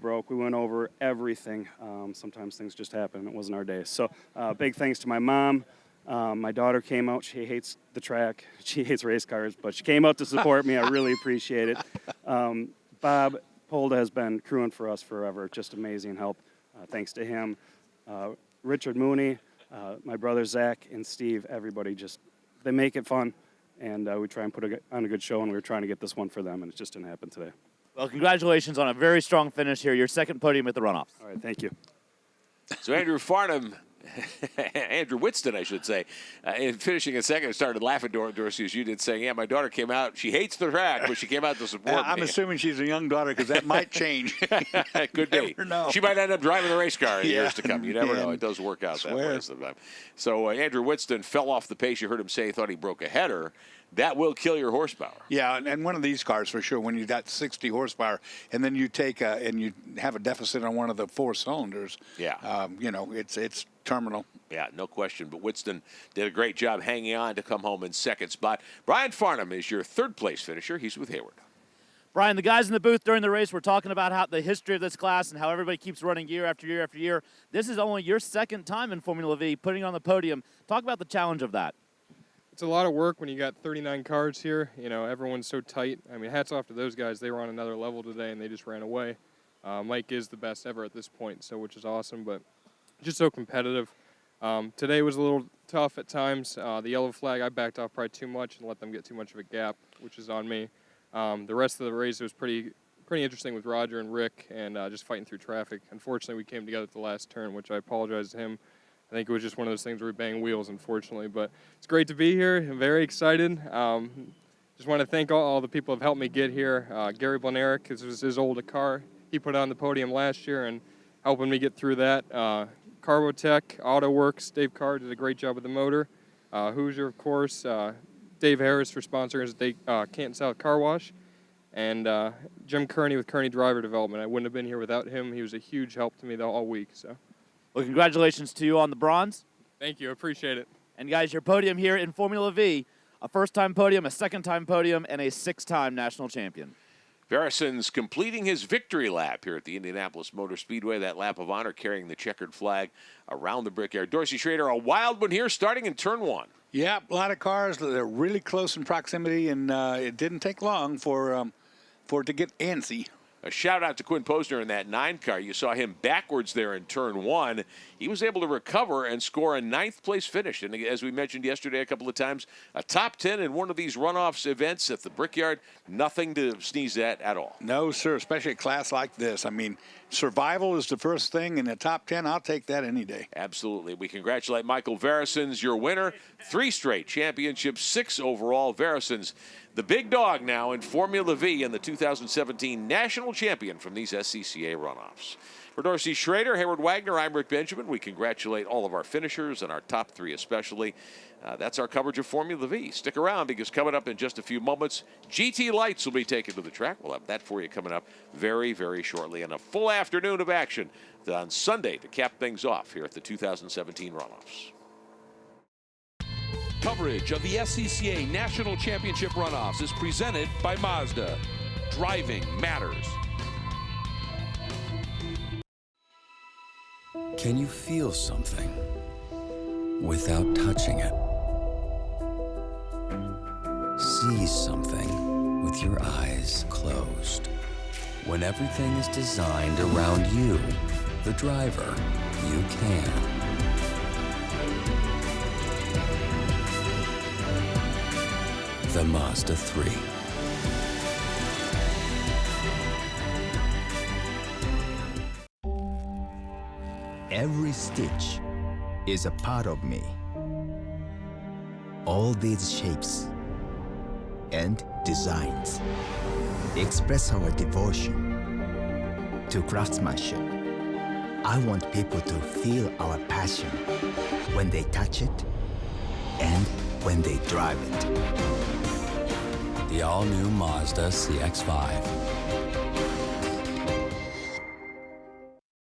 broke. We went over everything. Sometimes things just happen. It wasn't our day. So big thanks to my mom. My daughter came out. She hates the track. She hates race cars, but she came out to support me. I really appreciate it. Bob Polda has been crewing for us forever. Just amazing help. Thanks to him. Richard Mooney, my brother Zach, and Steve, everybody they make it fun. And we try and put on a good show, and we were trying to get this one for them, and it just didn't happen today. Well, congratulations on a very strong finish here. Your 2nd podium at the Runoffs. All right, thank you. So Andrew Farnham, Andrew Whitston, I should say, in finishing in 2nd, started laughing, Dorsey, as you did, saying, yeah, my daughter came out. She hates the track, but she came out to support me. I'm assuming she's a young daughter because that might change. Could be. She might end up driving the race car in years to come. You never know. It does work out that way sometimes. So Andrew Whitston fell off the pace. You heard him say he thought he broke a header. That will kill your horsepower. Yeah, and one of these cars for sure, when you got 60 horsepower, and then you take and you have a deficit on one of the 4 cylinders. Yeah. It's terminal. Yeah, no question. But Whitston did a great job hanging on to come home in 2nd spot. Brian Farnham is your 3rd place finisher. He's with Hayward. Brian, the guys in the booth during the race were talking about how the history of this class and how everybody keeps running year after year after year. This is only your 2nd time in Formula V, putting on the podium. Talk about the challenge of that. It's a lot of work when you got 39 cars here. Everyone's so tight. I mean, hats off to those guys. They were on another level today, and they just ran away. Mike is the best ever at this point, which is awesome, but just so competitive. Today was a little tough at times. The yellow flag, I backed off probably too much and let them get too much of a gap, which is on me. The rest of the race was pretty interesting with Roger and Rick and just fighting through traffic. Unfortunately, we came together at the last turn, which I apologize to him. I think it was just one of those things where we banged wheels, unfortunately. But it's great to be here. I'm very excited. Just want to thank all the people who have helped me get here. Gary Blenerick, this was his old car. He put on the podium last year and helping me get through that. Carbotech, Auto Works, Dave Carr did a great job with the motor. Hoosier, of course. Dave Harris for sponsoring us at Canton South Car Wash. And Jim Kearney with Kearney Driver Development. I wouldn't have been here without him. He was a huge help to me all week. So. Well, congratulations to you on the bronze. Thank you. I appreciate it. And, guys, your podium here in Formula V, a 1st-time podium, a 2nd-time podium, and a 6th-time national champion. Verison's completing his victory lap here at the Indianapolis Motor Speedway. That lap of honor carrying the checkered flag around the Brickyard. Dorsey Schrader, a wild one here starting in turn 1. Yeah, a lot of cars that are really close in proximity, and it didn't take long for it to get antsy. A shout out to Quinn Posner in that 9 car. You saw him backwards there in turn 1. He was able to recover and score a 9th place finish. And as we mentioned yesterday a couple of times, a top 10 in one of these runoffs events at the Brickyard, nothing to sneeze at all. No, sir, especially a class like this. I mean, survival is the first thing in the top 10. I'll take that any day. Absolutely. We congratulate Michael Verison's your winner. 3 straight championships, 6 overall. Verison's the big dog now in Formula V and the 2017 national champion from these SCCA runoffs. For Dorsey Schrader, Hayward Wagner, I'm Rick Benjamin. We congratulate all of our finishers and our top 3 especially. That's our coverage of Formula V. Stick around because coming up in just a few moments, GT Lights will be taken to the track. We'll have that for you coming up very, very shortly. And a full afternoon of action on Sunday to cap things off here at the 2017 runoffs. Coverage of the SCCA National Championship Runoffs is presented by Mazda. Driving matters. Can you feel something without touching it? See something with your eyes closed. When everything is designed around you, the driver, you can. the Mazda 3. Every stitch is a part of me. All these shapes and designs express our devotion to craftsmanship. I want people to feel our passion when they touch it and when they drive it. The all-new Mazda CX-5.